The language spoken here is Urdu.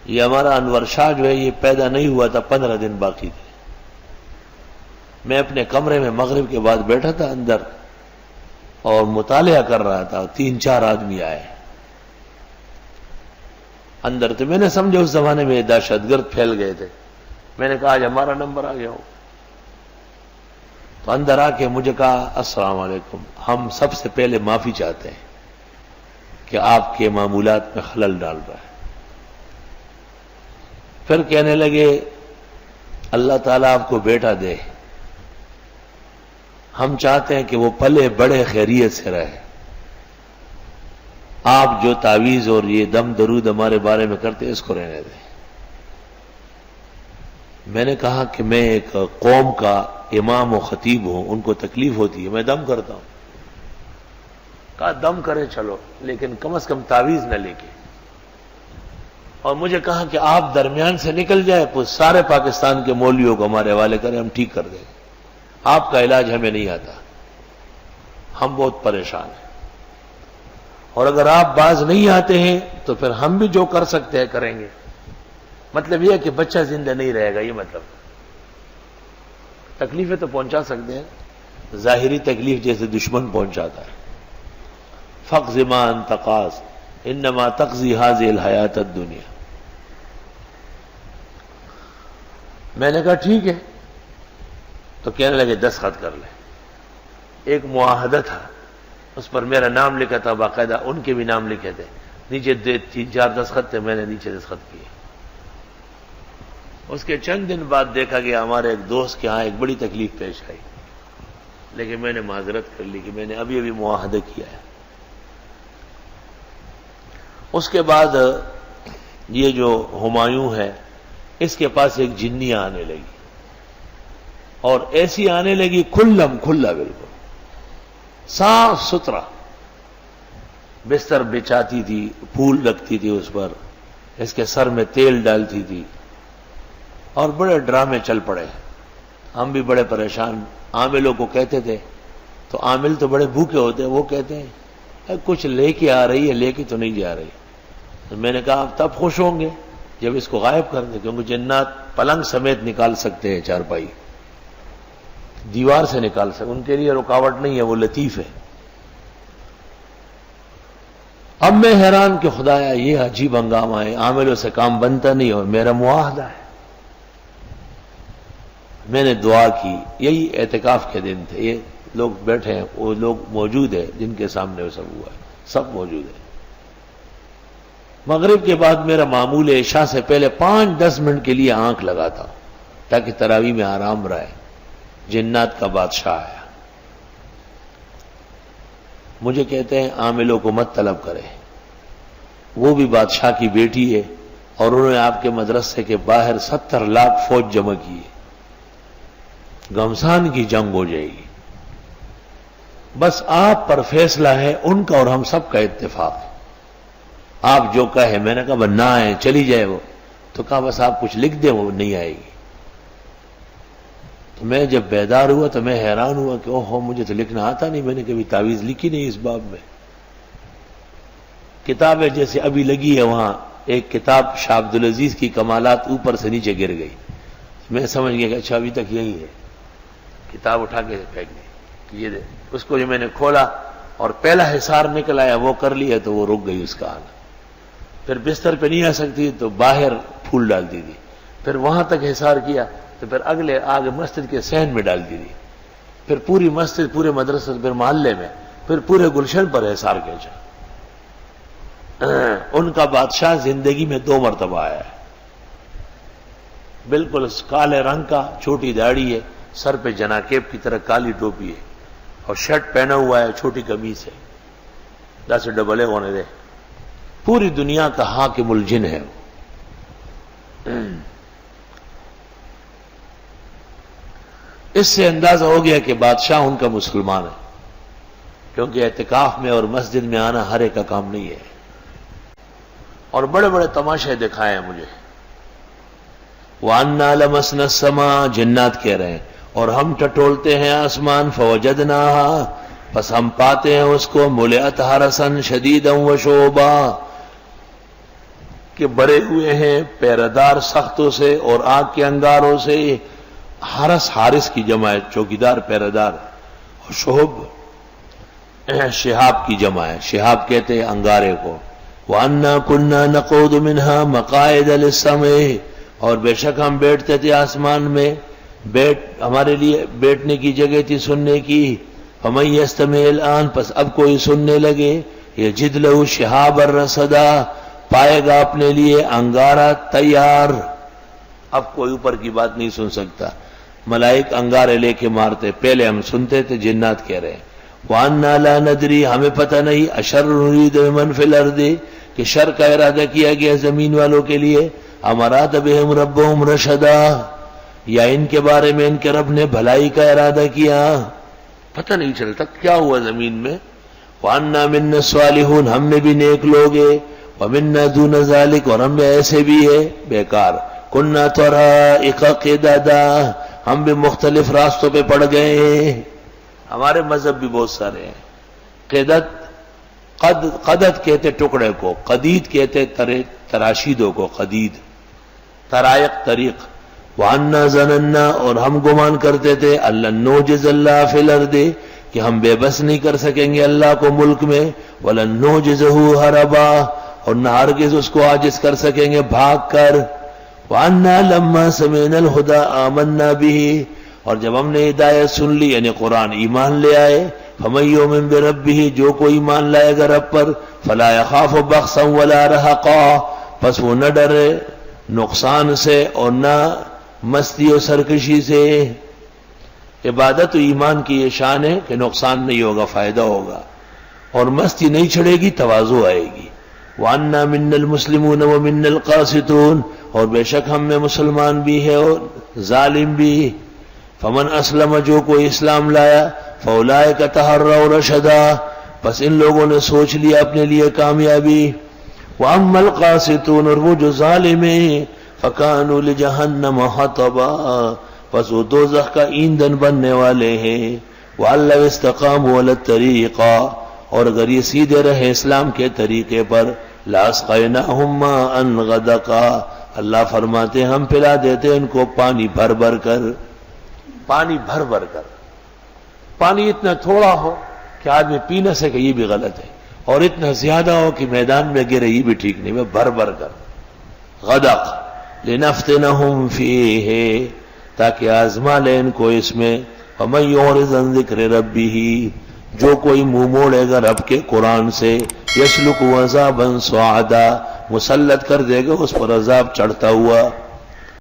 یہ ہمارا انور شاہ جو ہے یہ پیدا نہیں ہوا تھا 15 دن باقی تھے. میں اپنے کمرے میں مغرب کے بعد بیٹھا تھا اندر اور مطالعہ کر رہا تھا. 3-4 آدمی آئے اندر. تو میں نے سمجھا اس زمانے میں دہشت گرد پھیل گئے تھے. میں نے کہا آج ہمارا نمبر آ گیا ہو. تو اندر آ کے مجھے کہا السلام علیکم، ہم سب سے پہلے معافی چاہتے ہیں کہ آپ کے معمولات میں خلل ڈال رہا ہے. پھر کہنے لگے اللہ تعالیٰ آپ کو بیٹا دے، ہم چاہتے ہیں کہ وہ پلے بڑے خیریت سے رہے. آپ جو تعویذ اور یہ دم درود ہمارے بارے میں کرتے اس کو رہنے دیں. میں نے کہا کہ میں ایک قوم کا امام و خطیب ہوں، ان کو تکلیف ہوتی ہے، میں دم کرتا ہوں. کہا دم کرے چلو، لیکن کم از کم تعویذ نہ لے کے. اور مجھے کہا کہ آپ درمیان سے نکل جائے تو سارے پاکستان کے مولویوں کو ہمارے حوالے کریں، ہم ٹھیک کر دیں. آپ کا علاج ہمیں نہیں آتا، ہم بہت پریشان ہیں، اور اگر آپ باز نہیں آتے ہیں تو پھر ہم بھی جو کر سکتے ہیں کریں گے. مطلب یہ ہے کہ بچہ زندہ نہیں رہے گا. یہ مطلب تکلیفیں تو پہنچا سکتے ہیں، ظاہری تکلیف جیسے دشمن پہنچاتا ہے. فقض ما انت قاض انما تقضی هذه الحیات الدنیا. میں نے کہا ٹھیک ہے. تو کہنے لگے دستخط کر لیں. ایک معاہدہ تھا، اس پر میرا نام لکھا تھا، باقاعدہ ان کے بھی نام لکھے تھے. نیچے 3-4 دستخط تھے، میں نے نیچے دستخط کیے. اس کے چند دن بعد دیکھا گیا ہمارے ایک دوست کے ہاں ایک بڑی تکلیف پیش آئی، لیکن میں نے معذرت کر لی کہ میں نے ابھی معاہدہ کیا ہے. اس کے بعد یہ جو ہمایوں ہے اس کے پاس ایک جنیاں آنے لگی، اور ایسی آنے لگی کھلم کھلا، بالکل صاف ستھرا. بستر بچھاتی تھی، پھول رکھتی تھی اس پر، اس کے سر میں تیل ڈالتی تھی، اور بڑے ڈرامے چل پڑے. ہم بھی بڑے پریشان. عاملوں کو کہتے تھے، تو عامل تو بڑے بھوکے ہوتے ہیں، وہ کہتے ہیں کچھ لے کے آ رہی ہے، لے کے تو نہیں جا رہی. تو میں نے کہا آپ تب خوش ہوں گے جب اس کو غائب کر دیں، کیونکہ جنات پلنگ سمیت نکال سکتے ہیں، چارپائی دیوار سے نکال سکتے، ان کے لیے رکاوٹ نہیں ہے، وہ لطیف ہے. اب میں حیران کہ خدایا یہ عجیب ہنگامہ ہے، عاملوں سے کام بنتا نہیں، اور میرا معاہدہ ہے. میں نے دعا کی. یہی اعتکاف کے دن تھے. یہ لوگ بیٹھے ہیں، وہ لوگ موجود ہیں جن کے سامنے وہ سب ہوا ہے، سب موجود ہیں. مغرب کے بعد میرا معمول ہے عشاء سے پہلے 5-10 منٹ کے لیے آنکھ لگاتا ہوں تاکہ تراویح میں آرام رہے. جنات کا بادشاہ آیا. مجھے کہتے ہیں عاملوں کو مت طلب کرے، وہ بھی بادشاہ کی بیٹی ہے، اور انہوں نے آپ کے مدرسے کے باہر 70 لاکھ فوج جمع کی ہے. گھمسان کی جنگ ہو جائے گی. بس آپ پر فیصلہ ہے، ان کا اور ہم سب کا اتفاق. آپ جو کہے. میں نے کہا بس نہ آئے، چلی جائے وہ. تو کہا بس آپ کچھ لکھ دیں، وہ نہیں آئے گی. تو میں جب بیدار ہوا تو میں حیران ہوا کہ اوہ مجھے تو لکھنا آتا نہیں، میں نے کبھی تعویذ لکھی نہیں اس باب میں. کتابیں جیسے ابھی لگی ہے، وہاں ایک کتاب شاہ عبدالعزیز کی کمالات اوپر سے نیچے گر گئی. میں سمجھ گیا کہ اچھا ابھی تک یہی ہے. کتاب اٹھا کے پھینک دی. یہ دے. اس کو جو میں نے کھولا اور پہلا حصار نکل آیا وہ کر لیا تو وہ رک گئی اس کا آنا. پھر بستر پہ نہیں آ سکتی تو باہر پھول ڈالتی تھی. پھر وہاں تک حصار کیا تو پھر اگلے آگے مسجد کے صحن میں ڈالتی تھی. پھر پوری مسجد، پورے مدرسے، پھر محلے میں، پھر پورے گلشن پر حصار کھینچا. ان کا بادشاہ زندگی میں 2 مرتبہ آیا ہے. بالکل کالے رنگ کا، چھوٹی داڑھی ہے، سر پہ جناکیب کی طرح کالی ٹوپی ہے، اور شرٹ پہنا ہوا ہے، چھوٹی قمیص ہے. 10 ڈبلے ہونے دے. پوری دنیا کا حاکم الجن ہے. اس سے اندازہ ہو گیا کہ بادشاہ ان کا مسلمان ہے، کیونکہ اعتکاف میں اور مسجد میں آنا ہر ایک کا کام نہیں ہے. اور بڑے بڑے تماشے دکھائے ہیں مجھے. وَأَنَّا لَمَسْنَا السَّمَاءَ، جنات کہہ رہے ہیں، اور ہم ٹٹولتے ہیں آسمان. فَوَجَدْنَاهَا، پس ہم پاتے ہیں اس کو، مُلِئَتْ حَرَسًا شَدِيدًا وَشُعُبًا، کہ بھرے ہوئے ہیں پیردار سختوں سے اور آگ کے انگاروں سے. حرس حارس کی جمع ہے، چوکیدار پیردار. اور شہب شہاب کی جمع ہے، شہاب کہتے ہیں انگارے کو. وَأَنَّا كُنَّا نَقْعُدُ مِنْهَا مَقَاعِدَ لِلسَّمْعِ، اور بے شک ہم بیٹھتے تھے آسمان میں، ہمارے لیے بیٹھنے کی جگہ تھی سننے کی. فَمَن يَسْتَمِعِ الْآنَ، پس اب کوئی سننے لگے، يَجِدْ لَهُ شِهَابًا رَصَدًا، پائے گا اپنے لیے انگارہ تیار. اب کوئی اوپر کی بات نہیں سن سکتا. ملائک انگارے لے کے مارتے، پہلے ہم سنتے تھے، جنات کہہ رہے ہیں. وَأَنَّا لَا نَدْرِي، ہمیں پتہ نہیں، أَشَرٌّ يُرِيدُ بِمَنْ فِي الْأَرْضِ، کہ شر کا ارادہ کیا گیا زمین والوں کے لیے. أَمْ أَرَادَ بِهِمْ رَبُّهُمْ رَشَدًا، یا ان کے بارے میں ان کے رب نے بھلائی کا ارادہ کیا. پتہ نہیں چلتا کیا ہوا زمین میں. وَأَنَّا مِنَّا الصَّالِحُونَ، ہم میں بھی نیک لوگ ہیں. وَمِنَّا دُونَ ذَلِكَ، اور ہم میں ایسے بھی ہے بیکار. كُنَّا طَرَائِقَ قِدَدًا، ہم بھی مختلف راستوں پہ پڑ گئے ہیں. ہمارے مذہب بھی بہت سارے ہیں. قدد کہتے ٹکڑے کو، قدید کہتے تراشیدوں کو، قدید. طرائق طریق. وَأَنَّا ظَنَنَّا، اور ہم گمان کرتے تھے، أَلَّن نُعْجِزَ اللَّهَ فِي الْأَرْضِ، کہ ہم بے بس نہیں کر سکیں گے اللہ کو ملک میں. وَلَن نُعْجِزَهُ هَرَبًا، اور نہ ہرگز اس کو عاجز کر سکیں گے بھاگ کر. وَأَنَّا لَمَّا سَمِعْنَا الْهُدَىٰ آمَنَّا بِهِ، اور جب ہم نے ہدایت سن لی یعنی قرآن، ایمان لے آئے. فَمَن يُؤْمِن بِرَبِّهِ، جو کوئی ایمان لائے گا رب پر، فَلَا يَخَافُ بَخْسًا وَلَا رَهَقًا، پس وہ نہ ڈرے نقصان سے اور نہ مستی و سرکشی سے. عبادت و ایمان کی یہ شان ہے کہ نقصان نہیں ہوگا، فائدہ ہوگا، اور مستی نہیں چھڑے گی، تواضع آئے گی. وَأَنَّا مِنَّا الْمُسْلِمُونَ وَمِنَّا الْقَاسِطُونَ، اور بے شک ہم میں مسلمان بھی ہے اور ظالم بھی. فمن اسلم، جو کوئی اسلام لایا، فاولئک تحروا رشدا، پس ان لوگوں نے سوچ لیا اپنے لیے کامیابی. واما القاسطون، اور وہ جو ظالم ہیں، فکانوا لجہنم حطبا، پس وہ دوزخ کا ایندھن بننے والے ہیں. وان لو استقاموا علی الطریقہ، اور اگر یہ سیدھے رہے اسلام کے طریقے پر، لاسقیناہم ماء غدقا، اللہ فرماتے ہم پلا دیتے ان کو پانی بھر بھر کر. پانی بھر بھر کر، پانی اتنا تھوڑا ہو کہ آدمی پی نہ سکے، یہ بھی غلط ہے، اور اتنا زیادہ ہو کہ میدان میں گرے، یہ بھی ٹھیک نہیں. میں بھر بھر کر. غدق لنفتنہم فیہ، تاکہ آزما لے ان کو اس میں. ومن یعرض عن ذکر ربہ، جو کوئی منہ موڑے گا رب کے قرآن سے، یسلک عذابا صعدا، مسلط کر دے گا اس پر عذاب چڑھتا ہوا.